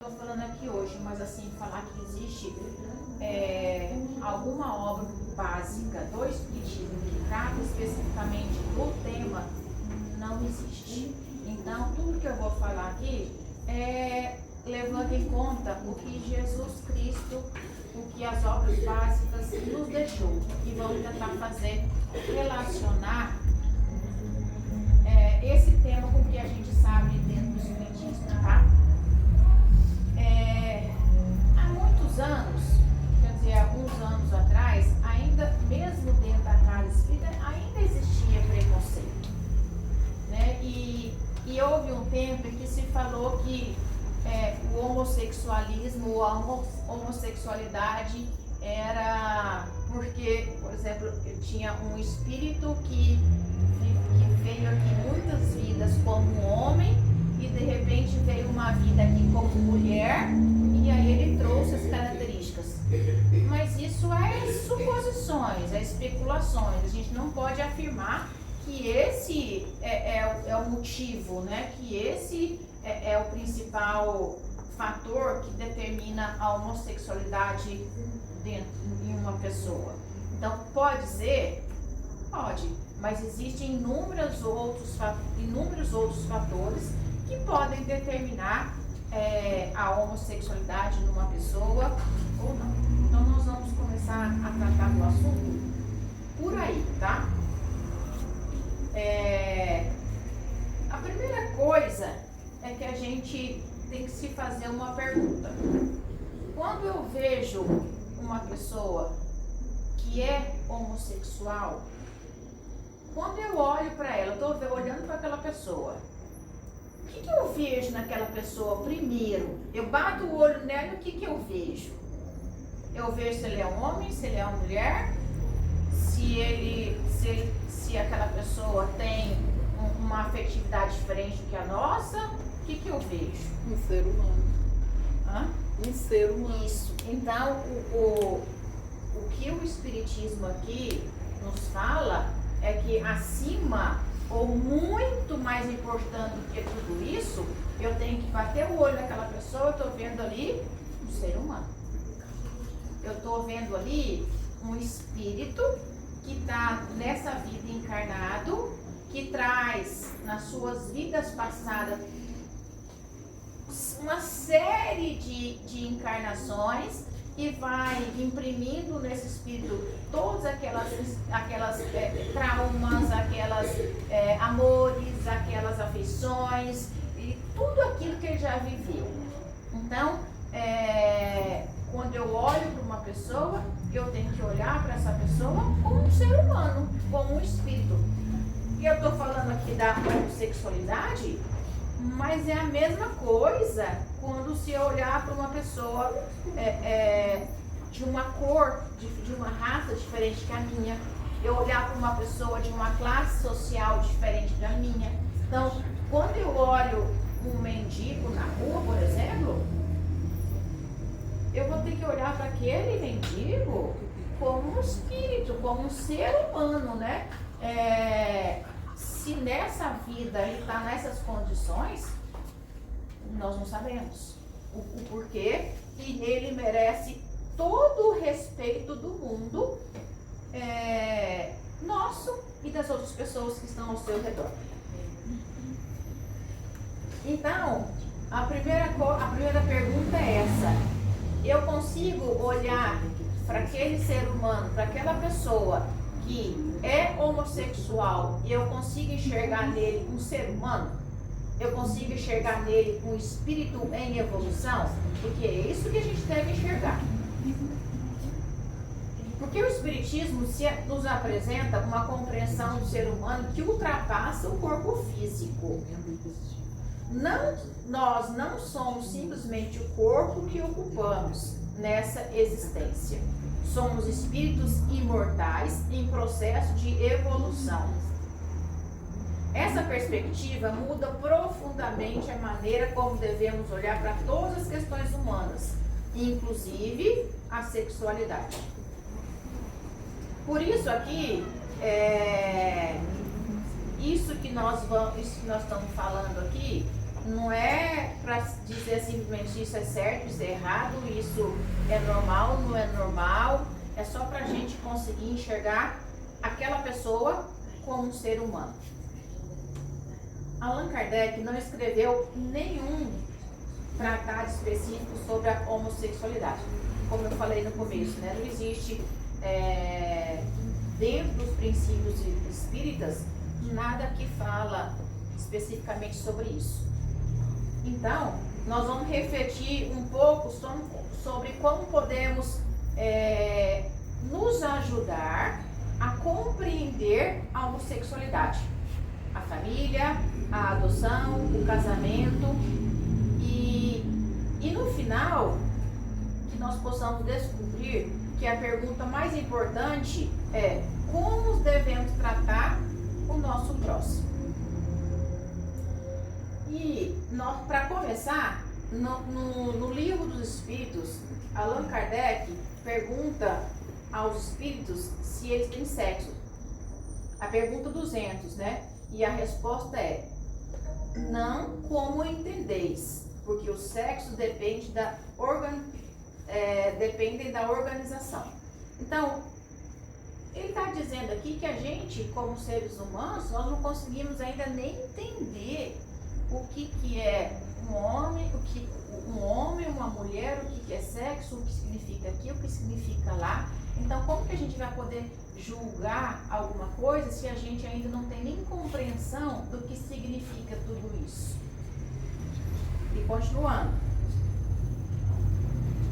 estou falando aqui hoje, mas assim, falar que existe alguma obra básica do Espiritismo que trata especificamente do tema, não existe. Então, tudo que eu vou falar aqui é levando em conta o que Jesus Cristo, o que as obras básicas nos deixou. E vamos tentar relacionar esse tema com o que a gente sabe dentro do Espiritismo, tá? Há muitos anos, quer dizer, alguns anos atrás, ainda mesmo dentro da casa espírita, ainda existia preconceito, né? E houve um tempo em que se falou que o homossexualismo ou a homossexualidade era porque, por exemplo, eu tinha um espírito que veio aqui muitas vidas como homem e de repente veio uma vida aqui como mulher e aí ele trouxe as características. Mas isso é suposições, é especulações. A gente não pode afirmar que esse é o motivo, né? Que esse é o principal fator que determina a homossexualidade em uma pessoa. Então, pode ser? Pode, mas existem inúmeros outros fatores que podem determinar a homossexualidade numa pessoa ou não. Então, nós vamos começar a tratar do assunto por aí, tá? A primeira coisa é que a gente tem que se fazer uma pergunta. Quando eu vejo uma pessoa que é homossexual, quando eu olho para ela, eu estou olhando para aquela pessoa, o que eu vejo naquela pessoa primeiro? Eu bato o olho nela e o que eu vejo? Eu vejo se ele é um homem, se ele é uma mulher, se aquela pessoa tem uma afetividade diferente do que a nossa, o que eu vejo? Um ser humano. Hã? Um ser humano. Isso. Então, o que o Espiritismo aqui nos fala é que acima, ou muito mais importante do que tudo isso, eu tenho que bater o olho naquela pessoa, eu estou vendo ali um ser humano. Eu estou vendo ali um espírito que está nessa vida encarnado, que traz nas suas vidas passadas uma série de encarnações e vai imprimindo nesse espírito todas aquelas traumas, aquelas amores, aquelas afeições e tudo aquilo que ele já viveu. Então, quando eu olho para uma pessoa, eu tenho que olhar para essa pessoa como um ser humano, como um espírito. E eu estou falando aqui da homossexualidade, mas é a mesma coisa quando se eu olhar para uma pessoa de uma cor, de uma raça diferente que a minha, eu olhar para uma pessoa de uma classe social diferente da minha. Então, quando eu olho um mendigo na rua, por exemplo, eu vou ter que olhar para aquele mendigo como um espírito, como um ser humano, né? Se nessa vida ele está nessas condições, nós não sabemos o porquê, e ele merece todo o respeito do mundo nosso e das outras pessoas que estão ao seu redor. Então, a primeira pergunta é essa. Eu consigo olhar para aquele ser humano, para aquela pessoa que é homossexual, e eu consigo enxergar nele um ser humano? Eu consigo enxergar nele um espírito em evolução? Porque é isso que a gente deve enxergar. Porque o Espiritismo nos apresenta uma compreensão do ser humano que ultrapassa o corpo físico. Nós não somos simplesmente o corpo que ocupamos nessa existência. Somos espíritos imortais em processo de evolução. Essa perspectiva muda profundamente a maneira como devemos olhar para todas as questões humanas, inclusive a sexualidade. Por isso aqui, isso que nós estamos falando aqui, não é para dizer simplesmente isso é certo, isso é errado, isso é normal, não é normal. É só para a gente conseguir enxergar aquela pessoa como um ser humano. Allan Kardec não escreveu nenhum tratado específico sobre a homossexualidade. Como eu falei no começo, né? Não existe dentro dos princípios espíritas nada que fala especificamente sobre isso. Então, nós vamos refletir um pouco sobre como podemos nos ajudar a compreender a homossexualidade, a família, a adoção, o casamento e no final que nós possamos descobrir que a pergunta mais importante é como devemos tratar o nosso próximo. E para começar, no Livro dos Espíritos, Allan Kardec pergunta aos espíritos se eles têm sexo. A pergunta 200, né? E a resposta é: não como entendeis, porque o sexo depende dependem da organização. Então, ele está dizendo aqui que a gente, como seres humanos, nós não conseguimos ainda nem entender o que é um homem, uma mulher, o que é sexo, o que significa aqui, o que significa lá. Então, como que a gente vai poder julgar alguma coisa se a gente ainda não tem nem compreensão do que significa tudo isso? E continuando.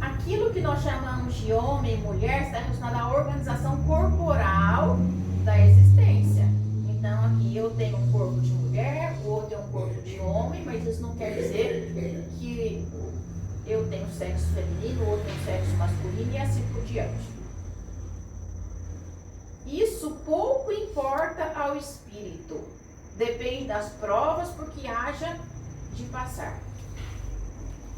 Aquilo que nós chamamos de homem e mulher está relacionado à organização corporal da existência. Então, aqui eu tenho um corpo de mulher, o outro tem um corpo de homem, mas isso não quer dizer que eu tenho sexo feminino, o outro tem sexo masculino e assim por diante. Isso pouco importa ao espírito. Depende das provas porque haja de passar.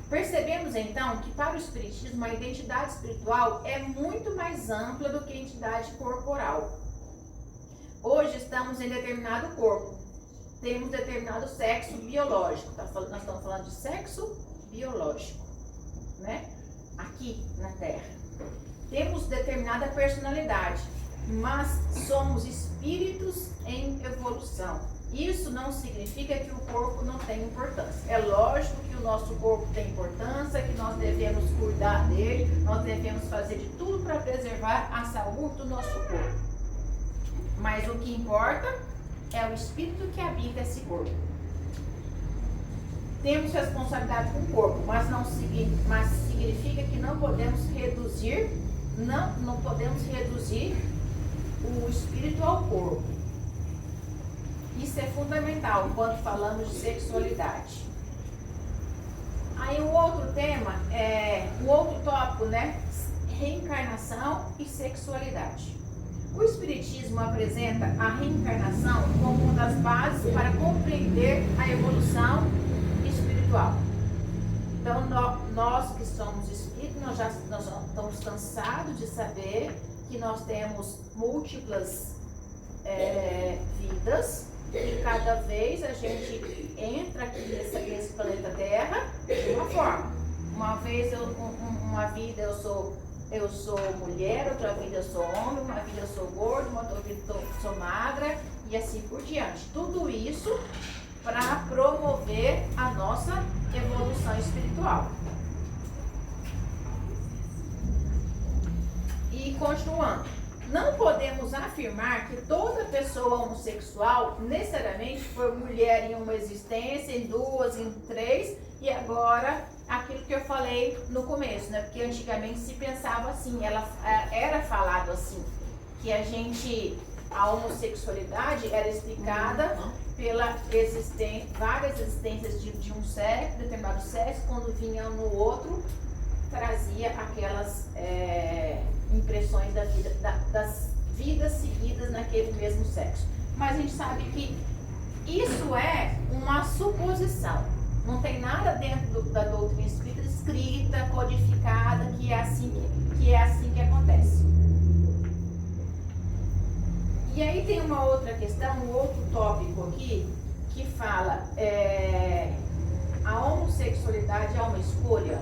Percebemos então que para o espiritismo a identidade espiritual é muito mais ampla do que a identidade corporal. Hoje estamos em determinado corpo, temos determinado sexo biológico. Nós estamos falando de sexo biológico, né? Aqui na Terra. Temos determinada personalidade, mas somos espíritos em evolução. Isso não significa que o corpo não tem importância. É lógico que o nosso corpo tem importância, que nós devemos cuidar dele, nós devemos fazer de tudo para preservar a saúde do nosso corpo. Mas o que importa é o espírito que habita esse corpo. Temos responsabilidade com o corpo, mas significa que não podemos reduzir, não podemos reduzir o espírito ao corpo. Isso é fundamental quando falamos de sexualidade. Aí o outro tema, o outro tópico, né? Reencarnação e sexualidade. O Espiritismo apresenta a reencarnação como uma das bases para compreender a evolução espiritual. Então, nós que somos espíritos, nós estamos cansados de saber que nós temos múltiplas vidas. E cada vez a gente entra aqui nesse planeta Terra de uma forma. Uma vida eu sou mulher, outra vida eu sou homem, uma vida eu sou gordo, uma outra vida eu sou magra e assim por diante. Tudo isso para promover a nossa evolução espiritual. E continuando. Não podemos afirmar que toda pessoa homossexual necessariamente foi mulher em uma existência, em duas, em três, e agora aquilo que eu falei no começo, né? Porque antigamente se pensava assim, era falado assim, que a homossexualidade era explicada pela várias existências de um sexo, determinado sexo, quando vinha no outro, trazia aquelas impressões das vidas seguidas naquele mesmo sexo. Mas a gente sabe que isso é uma suposição. Não tem nada dentro da doutrina espírita escrita, codificada, que é assim que acontece. E aí tem uma outra questão, um outro tópico aqui, que fala a homossexualidade é uma escolha?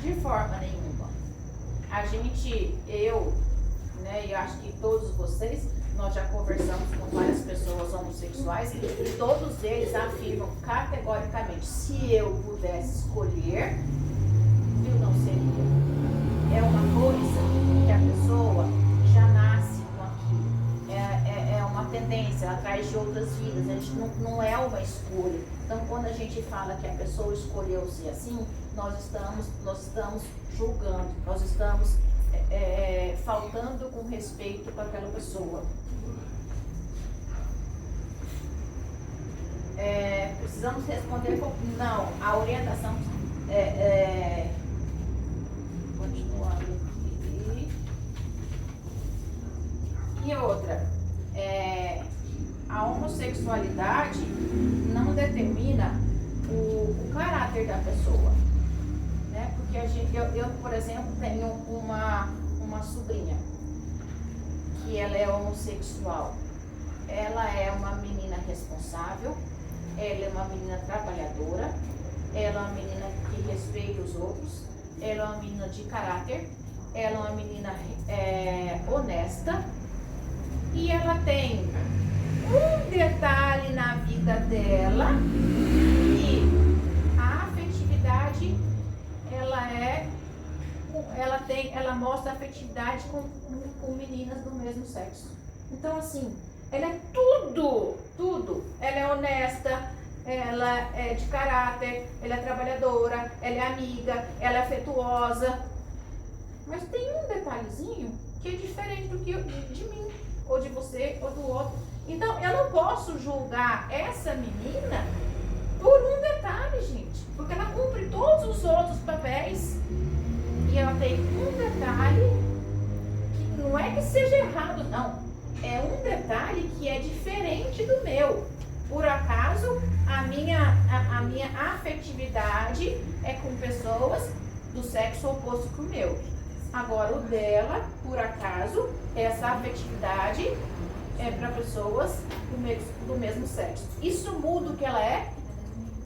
De forma nenhuma. A gente, eu, né, e acho que todos vocês, nós já conversamos com várias pessoas homossexuais e todos eles afirmam categoricamente: se eu pudesse escolher, eu não seria. É uma coisa que a pessoa já nasce com aquilo. É uma tendência, ela traz de outras vidas. A gente não é uma escolha. Então, quando a gente fala que a pessoa escolheu ser assim, nós estamos julgando, nós estamos faltando com respeito para aquela pessoa. Precisamos responder com... Não, a orientação continuando aqui. E outra, a homossexualidade não determina o caráter da pessoa, né? Porque eu, por exemplo, tenho uma sobrinha que ela é homossexual. Ela é uma menina responsável, ela é uma menina trabalhadora, ela é uma menina que respeita os outros, ela é uma menina de caráter, ela é uma menina honesta, e ela tem um detalhe na vida dela, que a afetividade, ela mostra afetividade com meninas do mesmo sexo. Então, assim, ela é tudo. Ela é honesta, ela é de caráter, ela é trabalhadora, ela é amiga, ela é afetuosa. Mas tem um detalhezinho que é diferente do que de mim, ou de você, ou do outro. Então, eu não posso julgar essa menina por um detalhe, gente. Porque ela cumpre todos os outros papéis. E ela tem um detalhe que não é que seja errado, não. É um detalhe que é diferente do meu. Por acaso, a minha afetividade é com pessoas do sexo oposto que o meu. Agora, o dela, por acaso, essa afetividade é para pessoas do mesmo sexo. Isso muda o que ela é?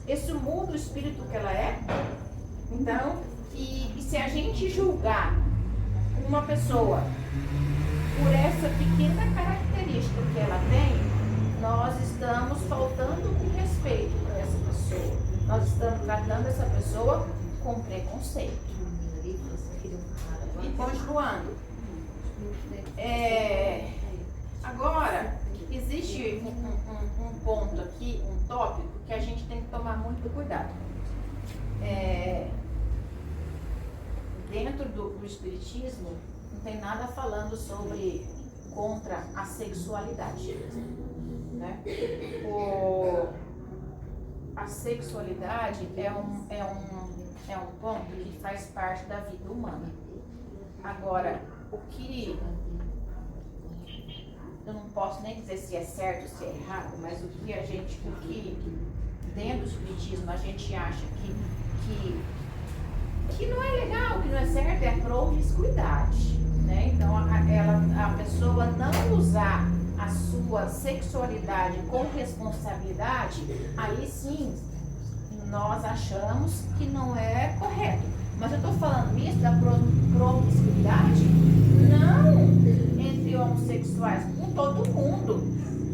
Isso muda o espírito que ela é? Então, e se a gente julgar uma pessoa por essa pequena característica que ela tem, nós estamos faltando com respeito para essa pessoa. Nós estamos tratando essa pessoa com preconceito. E continuando. Agora, existe um ponto aqui, um tópico, que a gente tem que tomar muito cuidado. Dentro do Espiritismo, não tem nada falando sobre contra a sexualidade, né? A sexualidade é um ponto que faz parte da vida humana. Agora, o que eu não posso nem dizer se é certo ou se é errado, mas o que dentro do Espiritismo a gente acha que não é legal, que não é certo, é a promiscuidade, né? Então, a pessoa não usar a sua sexualidade com responsabilidade, aí sim, nós achamos que não é correto. Mas eu estou falando isso da promiscuidade, não entre homossexuais, com todo mundo.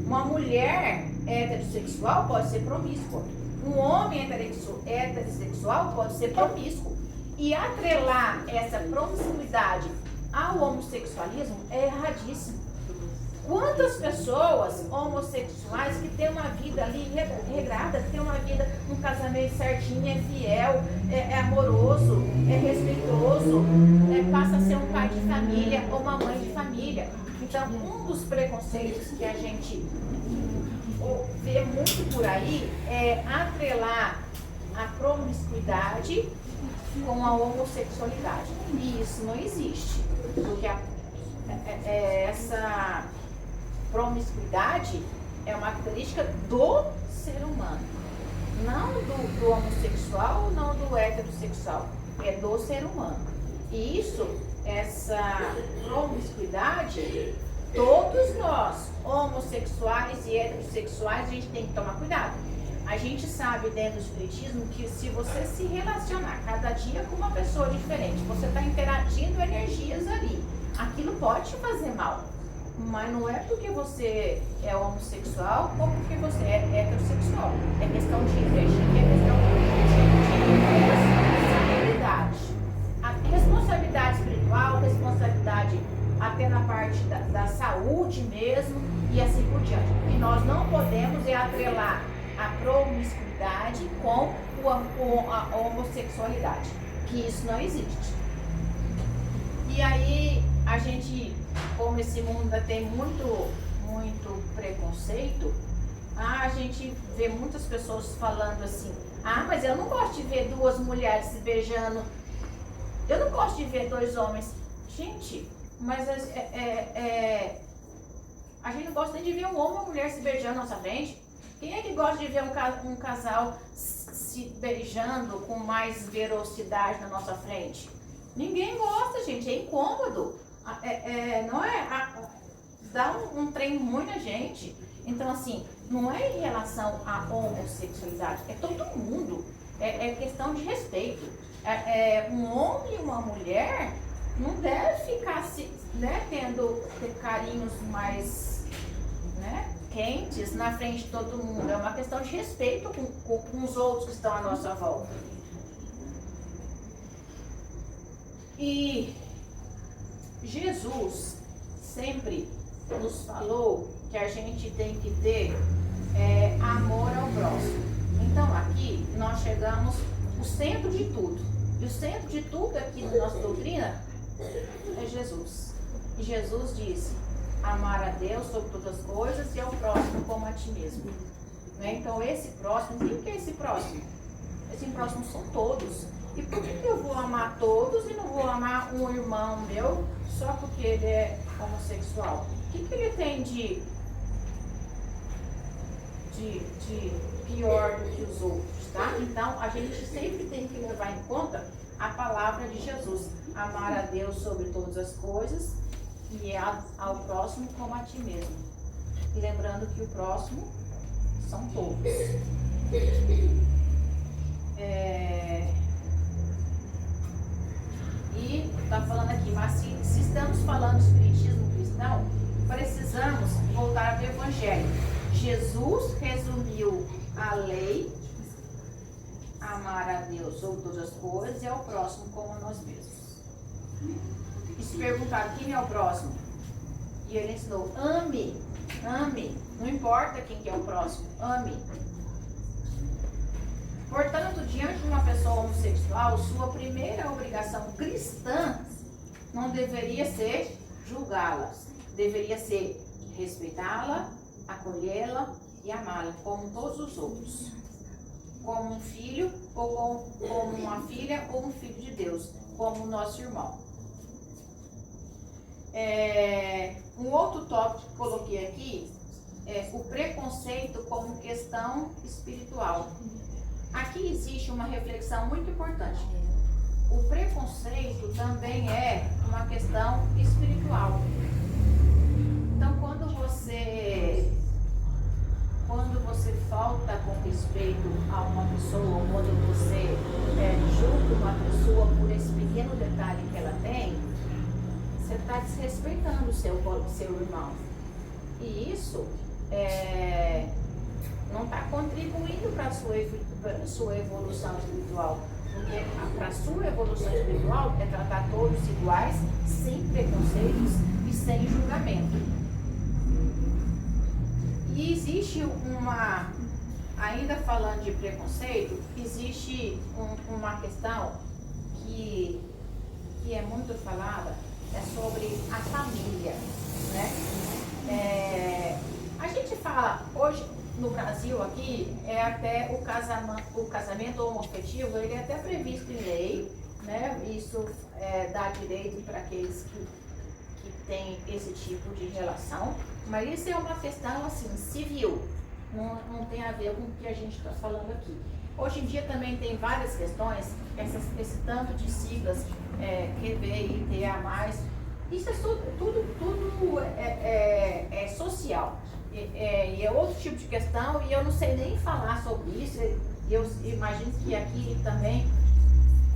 Uma mulher heterossexual pode ser promíscua. Um homem heterossexual pode ser promíscuo. E atrelar essa promiscuidade ao homossexualismo é erradíssimo. Quantas pessoas homossexuais que têm uma vida ali regrada, que têm uma vida, um casamento certinho, é fiel, é amoroso, é respeitoso, passa a ser um pai de família ou uma mãe de família. Então, um dos preconceitos que a gente vê muito por aí é atrelar a promiscuidade com a homossexualidade. E isso não existe, porque essa promiscuidade é uma característica do ser humano, não do homossexual, não do heterossexual, é do ser humano. E essa promiscuidade, todos nós, homossexuais e heterossexuais, a gente tem que tomar cuidado. A gente sabe dentro do espiritismo que se você se relacionar cada dia com uma pessoa diferente, você está interagindo energias ali. Aquilo pode te fazer mal. Mas não é porque você é homossexual ou porque você é heterossexual. É questão de energia, é questão de responsabilidade. A responsabilidade espiritual, responsabilidade até na parte da saúde mesmo e assim por diante. E nós não podemos atrelar a promiscuidade com a homossexualidade, que isso não existe. E aí a gente, como esse mundo ainda tem muito preconceito, a gente vê muitas pessoas falando assim, mas eu não gosto de ver duas mulheres se beijando, eu não gosto de ver dois homens. Gente, mas a gente não gosta nem de ver um homem e uma mulher se beijando na nossa frente. Quem é que gosta de ver um casal se beijando com mais velocidade na nossa frente? Ninguém gosta, gente, é incômodo. Não é? Dá um trem ruim na gente. Então, assim, não é em relação à homossexualidade, é todo mundo. É questão de respeito. Um homem e uma mulher não deve ficar tendo carinhos mais quentes na frente de todo mundo. É uma questão de respeito com os outros que estão à nossa volta. E Jesus sempre nos falou que a gente tem que ter amor ao próximo. Então aqui nós chegamos no centro de tudo. E o centro de tudo aqui na nossa doutrina é Jesus. E Jesus disse: amar a Deus sobre todas as coisas e ao próximo como a ti mesmo. Então esse próximo, quem que é esse próximo? Esse próximo são todos. E por que eu vou amar todos e não vou amar um irmão meu só porque ele é homossexual? O que ele tem de pior do que os outros, tá? Então a gente sempre tem que levar em conta a palavra de Jesus: amar a Deus sobre todas as coisas e ao próximo como a ti mesmo. E lembrando que o próximo são todos. E está falando aqui, mas se estamos falando de espiritismo cristão, precisamos voltar ao Evangelho. Jesus resumiu a lei: amar a Deus sobre todas as coisas e ao próximo como a nós mesmos. E se perguntar quem é o próximo, e ele ensinou: ame, não importa quem que é o próximo, ame. Portanto, diante de uma pessoa homossexual, sua primeira obrigação cristã não deveria ser julgá-la, deveria ser respeitá-la, acolhê-la e amá-la como todos os outros, como um filho ou como uma filha ou um filho de Deus, como nosso irmão. Um outro tópico que coloquei aqui é o preconceito como questão espiritual. Aqui existe uma reflexão muito importante. O preconceito também é uma questão espiritual. Então, quando você falta com respeito a uma pessoa, quando você julga uma pessoa por esse pequeno detalhe que ela tem, você está desrespeitando o seu irmão. E isso não está contribuindo para a sua evolução espiritual. Porque para a sua evolução espiritual é tratar todos iguais, sem preconceitos e sem julgamento. E existe ainda falando de preconceito, existe uma questão que é muito falada, é sobre a família, né? A gente fala, hoje no Brasil aqui, até o casamento homoafetivo, ele é até previsto em lei, né? Isso dá direito para aqueles que têm esse tipo de relação, mas isso é uma questão assim, civil, não tem a ver com o que a gente está falando aqui. Hoje em dia também tem várias questões, esse tanto de siglas, QBITA+, isso é tudo social. e é outro tipo de questão e eu não sei nem falar sobre isso. Eu imagino que aqui também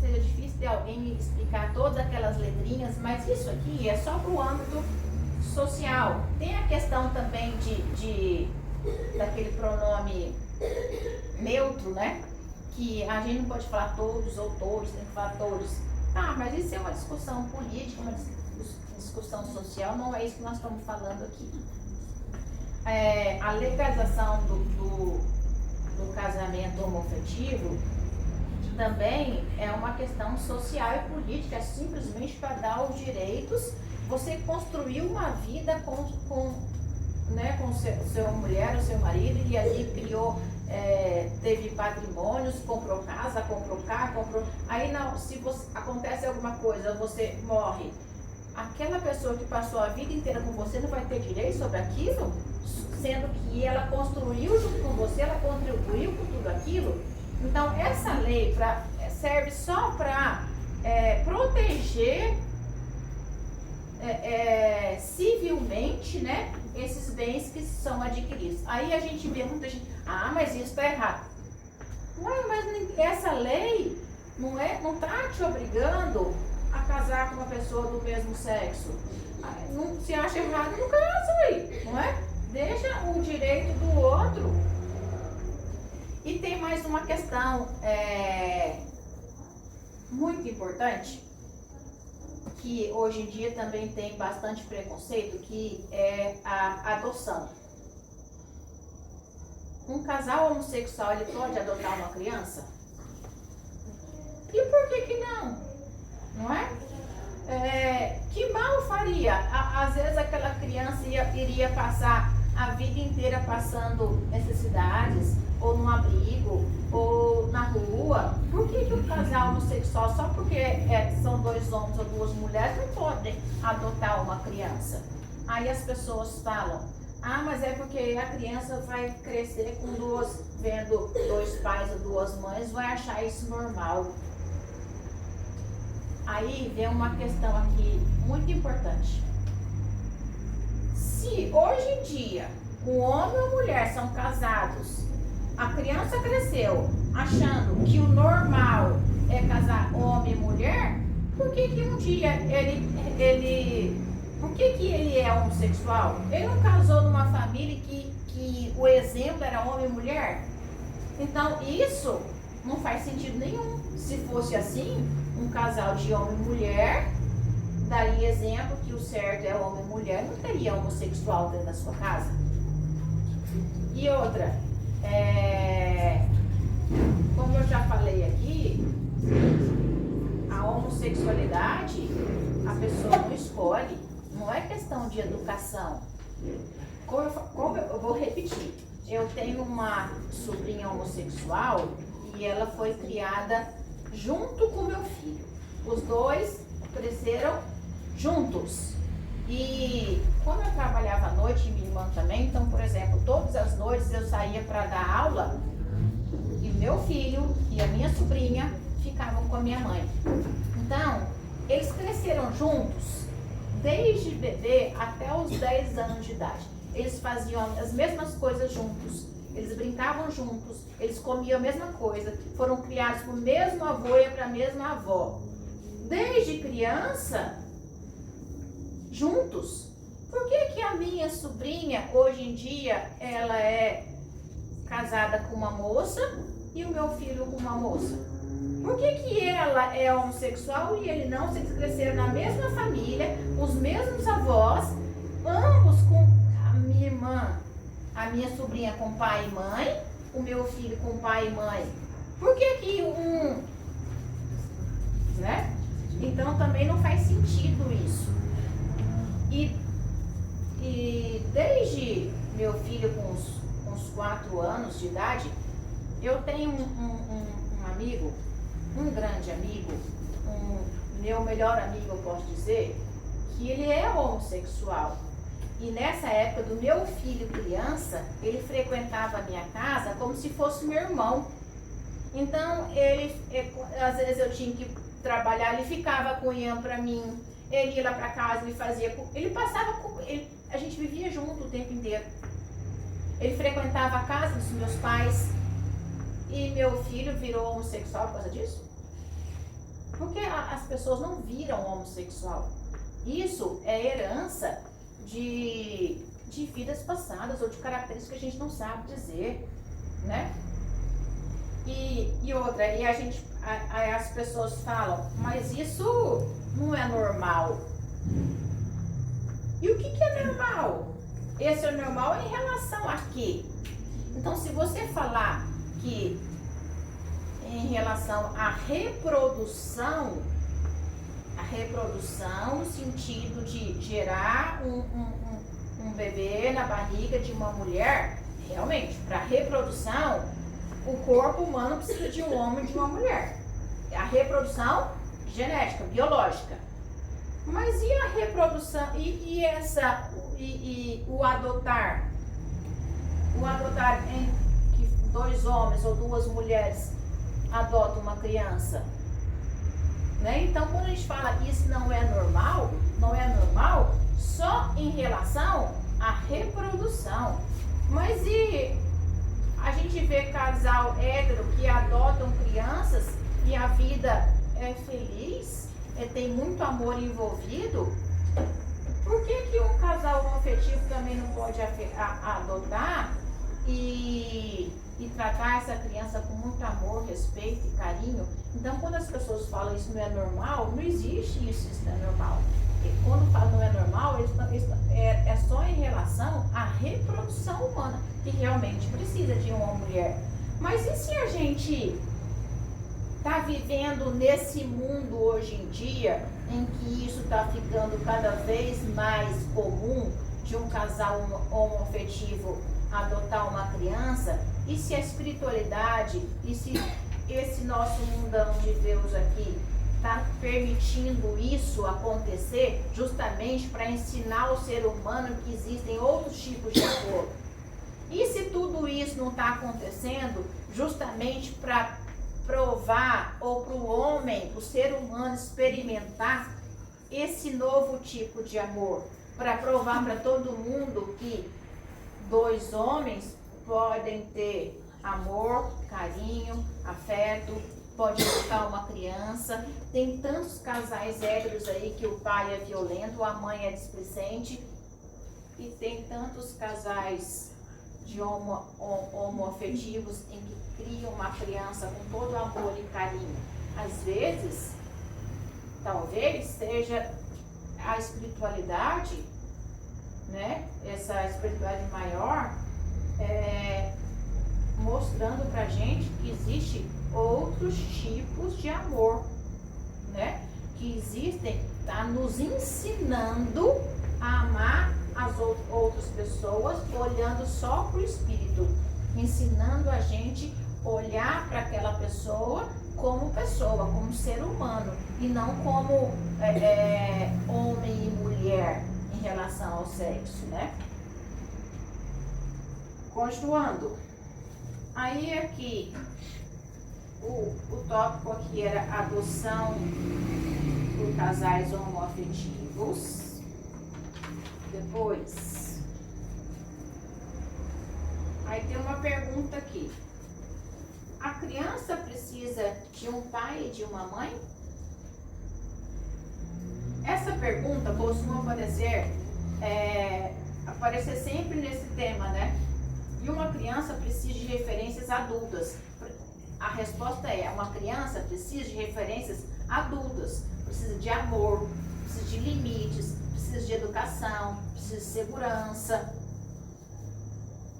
seja difícil de alguém me explicar todas aquelas letrinhas, mas isso aqui é só para o âmbito social. Tem a questão também daquele pronome neutro, né? Que a gente não pode falar todos ou todos, tem que falar todos. Ah, mas isso é uma discussão política, uma discussão social, não é isso que nós estamos falando aqui. A legalização do casamento homoafetivo também é uma questão social e política, é simplesmente para dar os direitos. Você construiu uma vida com sua mulher, o seu marido, e ali criou, teve patrimônios, comprou casa, comprou carro, aí não, se acontece alguma coisa, você morre, aquela pessoa que passou a vida inteira com você não vai ter direito sobre aquilo, sendo que ela construiu junto com você, ela contribuiu com tudo aquilo. Então essa lei serve só para proteger civilmente, né, esses bens que são adquiridos. Aí a gente vê muita gente, mas isso está errado. Ué, mas essa lei não está te obrigando a casar com uma pessoa do mesmo sexo. Não se acha errado, não casa aí, não é? Deixa o direito do outro. E tem mais uma questão muito importante, que hoje em dia também tem bastante preconceito, que é a adoção. Um casal homossexual, ele pode adotar uma criança? E por que não? Não é? Que mal faria? Às vezes aquela criança iria passar a vida inteira passando necessidades, ou num abrigo, ou na rua. Por que o casal homossexual, só porque são dois homens ou duas mulheres, não podem adotar uma criança? Aí as pessoas falam, mas é porque a criança vai crescer vendo dois pais ou duas mães, vai achar isso normal. Aí vem uma questão aqui muito importante. Se hoje em dia o homem ou a mulher são casados, a criança cresceu achando que o normal é casar homem e mulher, por que um dia por que ele é homossexual? Ele não casou numa família que o exemplo era homem e mulher? Então isso não faz sentido nenhum. Se fosse assim, um casal de homem e mulher daria exemplo que o certo é homem e mulher, não teria homossexual dentro da sua casa. E outra, como eu já falei aqui, a homossexualidade a pessoa não escolhe, não é questão de educação. Como eu vou repetir, eu tenho uma sobrinha homossexual e ela foi criada junto com meu filho. Os dois cresceram juntos. E como eu trabalhava à noite e minha irmã também, então, por exemplo, todas as noites eu saía para dar aula e meu filho e a minha sobrinha ficavam com a minha mãe. Então, eles cresceram juntos desde bebê até os 10 anos de idade. Eles faziam as mesmas coisas juntos, eles brincavam juntos, eles comiam a mesma coisa, foram criados para o mesmo avô e para a mesma avó. Desde criança, juntos. Por que a minha sobrinha, hoje em dia, ela é casada com uma moça e o meu filho com uma moça? Por que ela é homossexual e ele não? Se eles cresceram na mesma família, os mesmos avós, ambos com a minha irmã, a minha sobrinha com pai e mãe, o meu filho com pai e mãe. Por que né? Então também não faz sentido isso. E desde meu filho com uns 4 anos de idade, eu tenho um amigo, um grande amigo, meu melhor amigo, eu posso dizer, que ele é homossexual. E nessa época do meu filho criança, ele frequentava a minha casa como se fosse meu irmão. Então, às vezes eu tinha que trabalhar, ele ficava cunhando para mim, ele ia lá para casa, ele fazia, ele passava, a gente vivia junto o tempo inteiro. Ele frequentava a casa dos meus pais e meu filho virou homossexual por causa disso? Porque as pessoas não viram homossexual. Isso é herança de vidas passadas ou de características que a gente não sabe dizer, né? E outra, as pessoas falam, mas isso não é normal. E o que é normal? Esse é normal em relação a quê? Então, se você falar que em relação à reprodução no sentido de gerar um bebê na barriga de uma mulher, realmente, para reprodução, o corpo humano precisa de um homem e de uma mulher. A reprodução genética, biológica. Mas e a reprodução, o adotar? O adotar em que dois homens ou duas mulheres adotam uma criança? Né? Então, quando a gente fala que isso não é normal só em relação à reprodução. Mas e a gente vê casal hétero que adotam crianças e a vida é feliz, tem muito amor envolvido? Por que um casal homoafetivo também não pode adotar e tratar essa criança com muito amor, respeito e carinho? Então, quando as pessoas falam isso não é normal, não existe isso não é normal. E quando falam não é normal, é só em relação à reprodução humana, que realmente precisa de uma mulher. Mas e se a gente está vivendo nesse mundo hoje em dia, em que isso está ficando cada vez mais comum, de um casal homoafetivo adotar uma criança? E se a espiritualidade, e se esse nosso mundão de Deus aqui está permitindo isso acontecer justamente para ensinar ao ser humano que existem outros tipos de amor? E se tudo isso não está acontecendo justamente para provar, ou para o homem, o ser humano experimentar esse novo tipo de amor, para provar para todo mundo que dois homens podem ter amor, carinho, afeto, pode educar uma criança. Tem tantos casais héteros aí que o pai é violento, a mãe é displicente, e tem tantos casais de homoafetivos em que criam uma criança com todo amor e carinho. Às vezes, talvez seja a espiritualidade, né? Essa espiritualidade maior, mostrando pra gente que existe outros tipos de amor, né? Que existem, tá nos ensinando a amar as outras pessoas, olhando só pro espírito, ensinando a gente olhar para aquela pessoa, como ser humano, e não como homem e mulher em relação ao sexo, né? Continuando. Aí aqui, o tópico aqui era adoção por casais homoafetivos. Depois, aí tem uma pergunta aqui. A criança precisa de um pai e de uma mãe? Essa pergunta costuma aparecer sempre nesse tema, né? E uma criança precisa de referências adultas. A resposta é, uma criança precisa de referências adultas. Precisa de amor, precisa de limites, precisa de educação, precisa de segurança.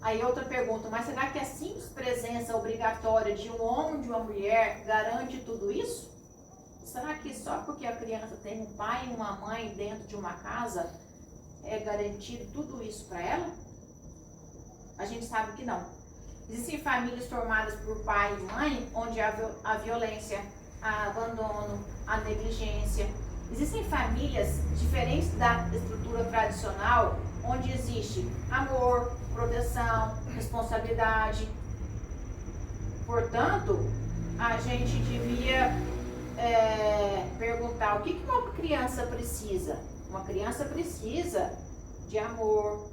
Aí outra pergunta, mas será que a simples presença obrigatória de um homem e de uma mulher garante tudo isso? Será que só porque a criança tem um pai e uma mãe dentro de uma casa é garantido tudo isso para ela? A gente sabe que não. Existem famílias formadas por pai e mãe onde há a violência, a abandono, a negligência. Existem famílias diferentes da estrutura tradicional onde existe amor, proteção, responsabilidade. Portanto, a gente devia perguntar o que uma criança precisa. Uma criança precisa de amor,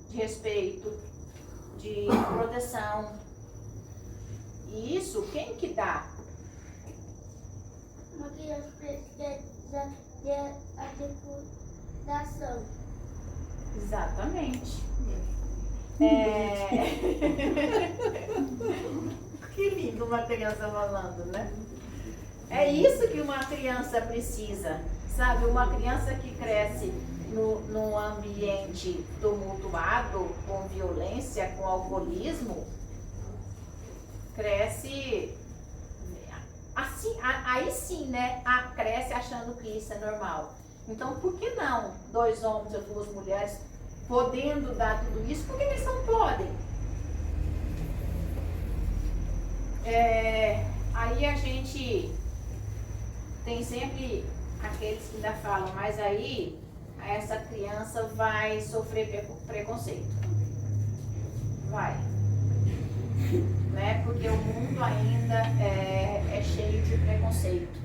de respeito, de proteção. E isso, quem que dá? Uma criança precisa de adequação. Exatamente. Que lindo uma criança falando, né? É isso que uma criança precisa, sabe? Uma criança que cresce num ambiente tumultuado, com violência, com alcoolismo, cresce assim, aí sim, né? Cresce achando que isso é normal. Então, por que não 2 homens ou 2 mulheres podendo dar tudo isso? Por que eles não podem? Aí a gente tem sempre aqueles que ainda falam, mas aí essa criança vai sofrer preconceito. Vai. Né? Porque o mundo ainda é cheio de preconceito.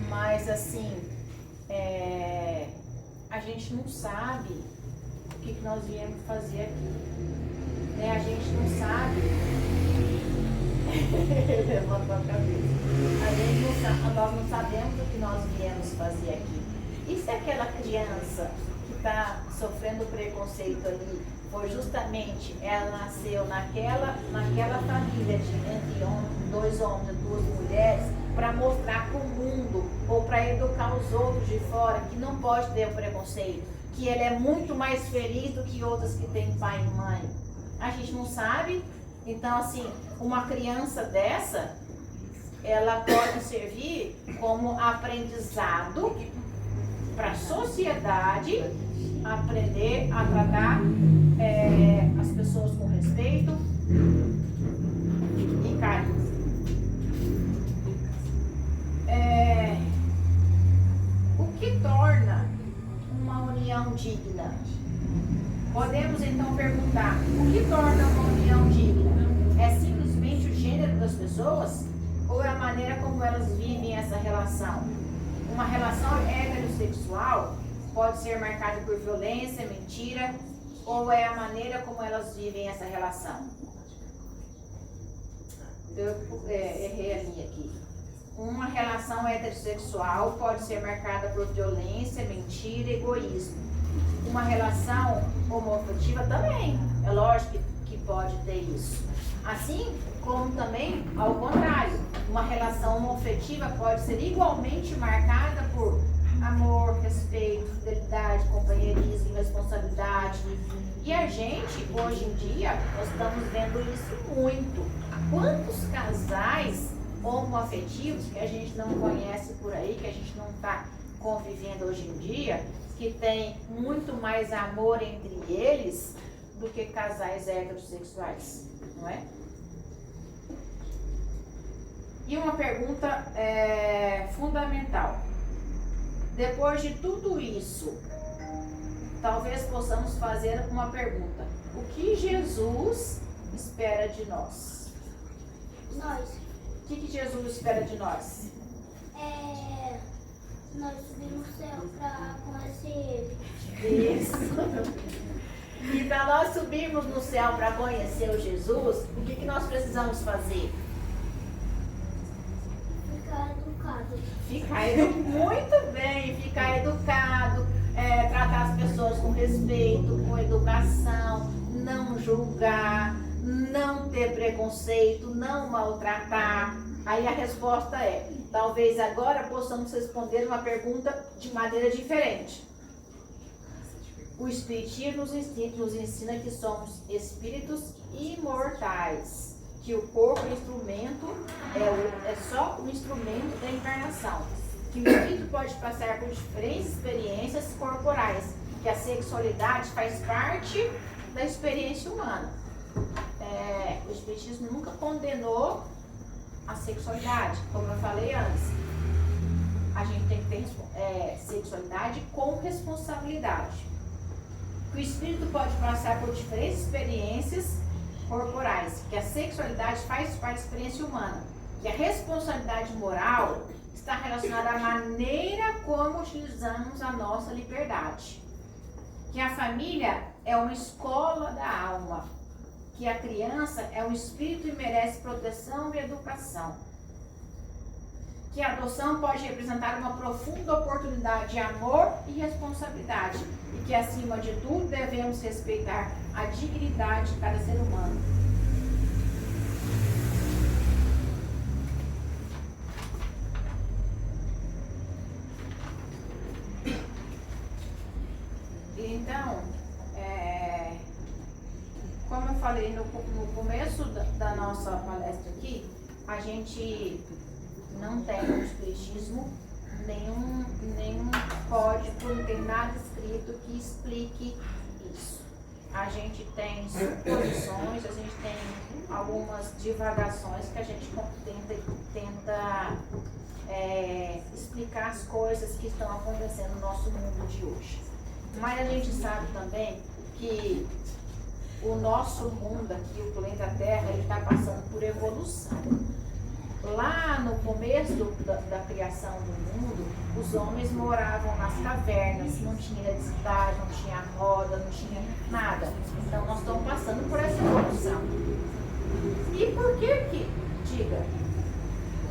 Mas assim, a gente não sabe o que nós viemos fazer aqui. Né? A gente não sabe. Levantou a cabeça. Nós não sabemos o que nós viemos fazer aqui. E se aquela criança que está sofrendo preconceito ali foi justamente, ela nasceu naquela família entre 2 homens e 2 mulheres, para mostrar para o mundo ou para educar os outros de fora que não pode ter o preconceito, que ele é muito mais feliz do que outras que têm pai e mãe. A gente não sabe. Então, assim, uma criança dessa, ela pode servir como aprendizado para a sociedade, aprender a tratar as pessoas com respeito e carinho. O que torna uma união digna? Podemos então perguntar, o que torna uma união digna? É simplesmente o gênero das pessoas? Ou é a maneira como elas vivem essa relação? Uma relação heterossexual pode ser marcada por violência, mentira, ou é a maneira como elas vivem essa relação? Eu errei a linha aqui. Uma relação heterossexual pode ser marcada por violência, mentira e egoísmo. Uma relação homoafetiva também, é lógico que pode ter isso. Assim como também, ao contrário, uma relação homoafetiva pode ser igualmente marcada por amor, respeito, fidelidade, companheirismo, responsabilidade. E a gente, hoje em dia, nós estamos vendo isso muito. Quantos casais homoafetivos que a gente não conhece por aí, que a gente não está convivendo hoje em dia, que tem muito mais amor entre eles do que casais heterossexuais, não é? E uma pergunta fundamental. Depois de tudo isso, talvez possamos fazer uma pergunta. O que Jesus espera de nós? Nós. O que Jesus espera de nós? Nós subimos no céu para conhecer Ele. Isso. E para nós subirmos no céu para conhecer o Jesus, o que nós precisamos fazer? Ficar educado. Muito bem, ficar educado, tratar as pessoas com respeito, com educação, não julgar, não ter preconceito, não maltratar. Aí a resposta é, talvez agora possamos responder uma pergunta de maneira diferente. O Espiritismo nos ensina que somos espíritos imortais, que o corpo é instrumento, é só um instrumento da encarnação, que o espírito pode passar por diferentes experiências corporais, que a sexualidade faz parte da experiência humana. O Espiritismo nunca condenou a sexualidade, como eu falei antes. A gente tem que ter sexualidade com responsabilidade. O espírito pode passar por diferentes experiências corporais, que a sexualidade faz parte da experiência humana, que a responsabilidade moral está relacionada à maneira como utilizamos a nossa liberdade, que a família é uma escola da alma, que a criança é um espírito e merece proteção e educação. Que a adoção pode representar uma profunda oportunidade de amor e responsabilidade. E que, acima de tudo, devemos respeitar a dignidade de cada ser humano. Então, como eu falei no começo da nossa palestra aqui, a gente não tem no Espiritismo nenhum código, não tem nada escrito que explique isso. A gente tem suposições, a gente tem algumas divagações que a gente tenta explicar as coisas que estão acontecendo no nosso mundo de hoje. Mas a gente sabe também que o nosso mundo aqui, o planeta Terra, ele está passando por evolução. Lá no começo da criação do mundo, os homens moravam nas cavernas, não tinha eletricidade, não tinha roda, não tinha nada. Então nós estamos passando por essa evolução. E por que? Diga.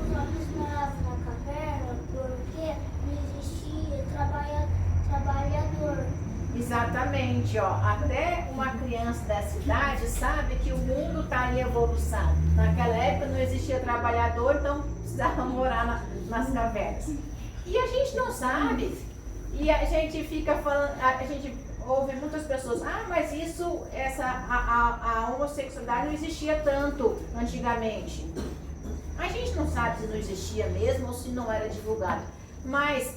Os homens moravam na caverna porque não existia trabalhador. Exatamente, ó. Até uma criança dessa idade sabe que o mundo está em evolução. Naquela época não existia trabalhador, então precisava morar nas cavernas. E a gente não sabe. E a gente fica falando, a gente ouve muitas pessoas, mas isso, a homossexualidade não existia tanto antigamente. A gente não sabe se não existia mesmo ou se não era divulgado. Mas,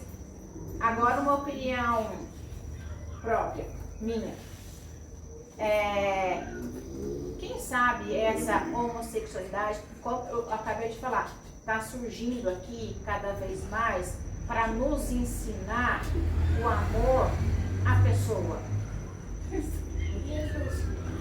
agora uma opinião própria, minha. Quem sabe essa homossexualidade, como eu acabei de falar, está surgindo aqui cada vez mais para nos ensinar o amor à pessoa.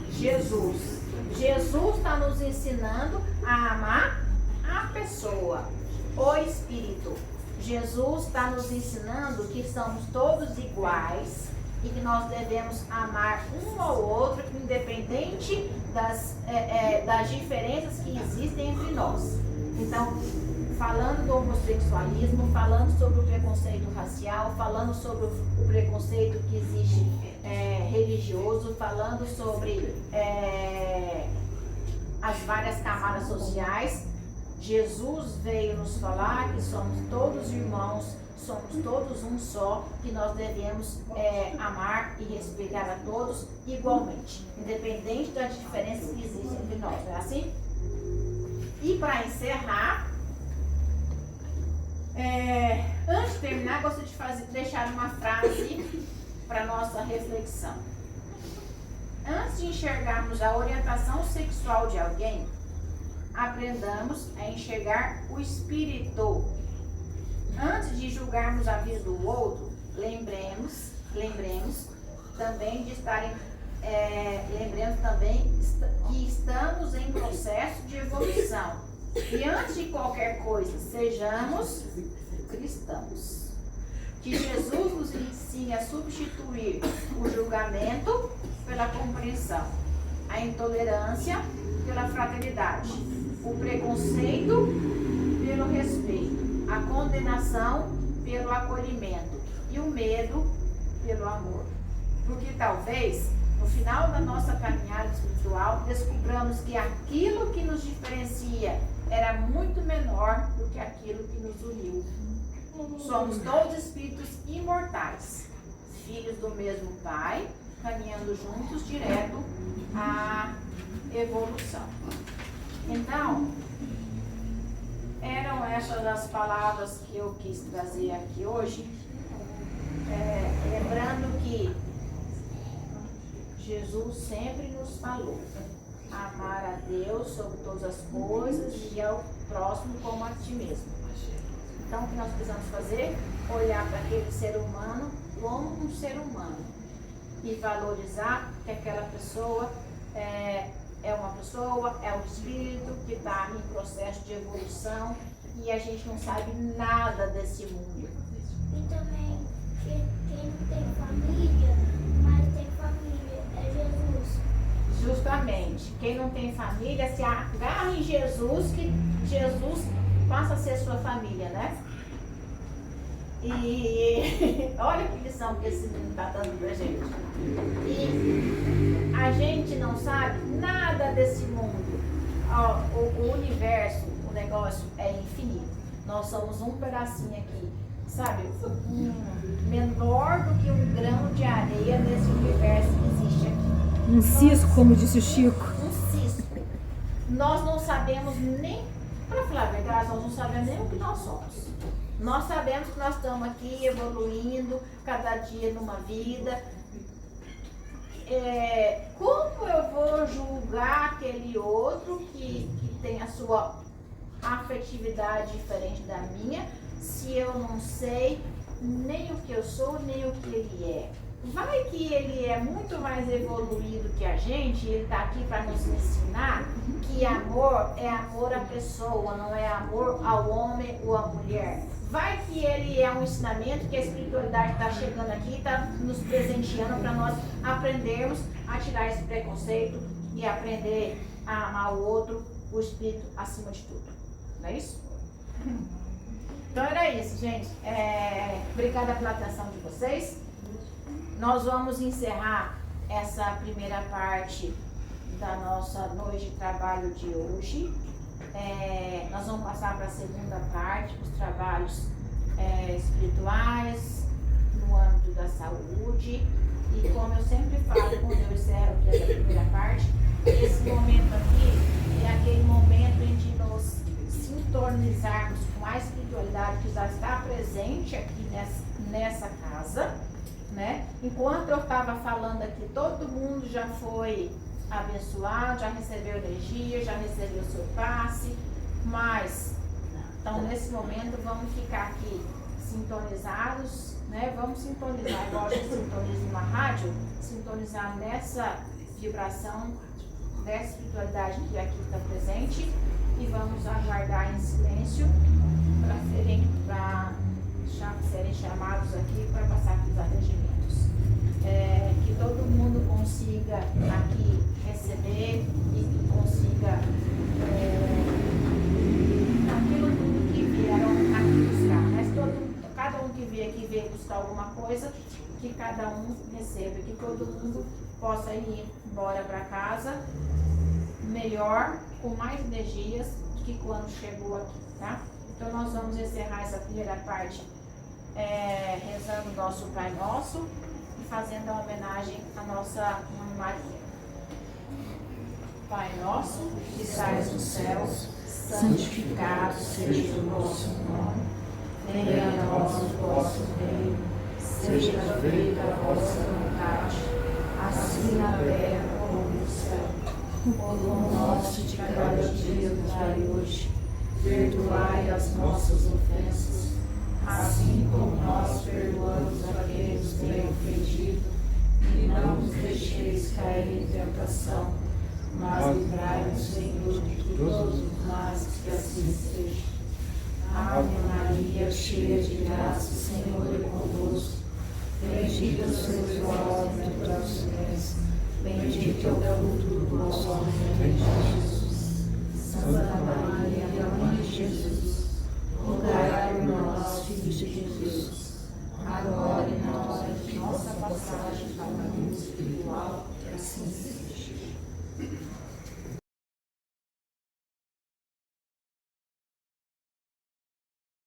Jesus está nos ensinando a amar a pessoa, o Espírito. Jesus está nos ensinando que somos todos iguais e que nós devemos amar um ao outro, independente das diferenças que existem entre nós. Então, falando do homossexualismo, falando sobre o preconceito racial, falando sobre o preconceito que existe religioso, falando sobre as várias camadas sociais, Jesus veio nos falar que somos todos irmãos, somos todos um só, que nós devemos amar e respeitar a todos igualmente, independente das diferenças que existem entre nós, não é assim? E para encerrar, antes de terminar, gostaria de deixar uma frase para nossa reflexão. Antes de enxergarmos a orientação sexual de alguém, aprendamos a enxergar o espírito. Antes de julgarmos a vida do outro, lembremos também que estamos em processo de evolução. E antes de qualquer coisa, sejamos cristãos. Que Jesus nos ensine a substituir o julgamento pela compreensão, a intolerância pela fraternidade, o preconceito pelo respeito, a condenação pelo acolhimento e o medo pelo amor. Porque talvez, no final da nossa caminhada espiritual, descobramos que aquilo que nos diferencia era muito menor do que aquilo que nos uniu. Somos todos espíritos imortais, filhos do mesmo Pai, caminhando juntos direto à evolução. Então, eram essas as palavras que eu quis trazer aqui hoje, lembrando que Jesus sempre nos falou amar a Deus sobre todas as coisas e ao próximo como a ti mesmo. Então, o que nós precisamos fazer? Olhar para aquele ser humano como um ser humano e valorizar que aquela pessoa é uma pessoa, é um espírito que está em processo de evolução e a gente não sabe nada desse mundo. E também, quem não tem família, mas tem família, é Jesus. Justamente. Quem não tem família, se agarra em Jesus, que Jesus passa a ser sua família, né? E olha que lição que esse menino está dando pra gente. E a gente não sabe nada desse mundo. Ó, o universo, o negócio é infinito. Nós somos um pedacinho aqui, sabe? Menor do que um grão de areia nesse universo que existe aqui. Um cisco, como disse o Chico. Um cisco. Nós não sabemos nem, para falar a verdade, nós não sabemos nem o que nós somos. Nós sabemos que nós estamos aqui evoluindo, cada dia numa vida. Como eu vou julgar aquele outro que tem a sua afetividade diferente da minha, se eu não sei nem o que eu sou, nem o que ele é? Vai que ele é muito mais evoluído que a gente, ele está aqui para nos ensinar que amor é amor à pessoa, não é amor ao homem ou à mulher. Vai que ele é um ensinamento que a espiritualidade está chegando aqui, está nos presenteando para nós aprendermos a tirar esse preconceito e aprender a amar o outro, o espírito acima de tudo. Não é isso? Então era isso, gente. Obrigada pela atenção de vocês. Nós vamos encerrar essa primeira parte da nossa noite de trabalho de hoje. Nós vamos passar para a segunda parte, os trabalhos espirituais, no âmbito da saúde. E como eu sempre falo, quando eu encerro aqui essa primeira parte, esse momento aqui é aquele momento em que nos sintonizarmos com a espiritualidade que já está presente aqui nessa casa, né? Enquanto eu estava falando aqui, todo mundo já foi abençoado, já recebeu energia, já recebeu seu passe, mas então nesse momento vamos ficar aqui sintonizados, né? Vamos sintonizar, igual a gente sintoniza numa rádio, sintonizar nessa vibração dessa espiritualidade que aqui está presente e vamos aguardar em silêncio para serem chamados aqui para passar pelos atendimentos. Que todo mundo consiga aqui receber e que consiga aquilo tudo que vieram aqui buscar. Mas cada um que veio aqui veio buscar alguma coisa, que cada um receba, que todo mundo possa ir embora para casa melhor, com mais energias do que quando chegou aqui, tá? Então nós vamos encerrar essa primeira parte rezando o nosso Pai Nosso e fazendo a homenagem à nossa Mãe Maria. Pai Nosso, que estais nos céus, santificado seja o vosso nome, venha a nós o vosso reino, seja feita a vossa vontade, assim na terra como no céu. O pão nosso de cada dia nos dai hoje, perdoai as nossas ofensas, assim como nós perdoamos a quem nos tem ofendido, e não nos deixeis cair em tentação, mas livrai-nos, Senhor, de todos os males, que assim seja. Ave Maria, cheia de graça, o Senhor é convosco. Bendita sois vós entre as mulheres, bendito é o fruto do vosso ventre, Jesus. Santa Maria,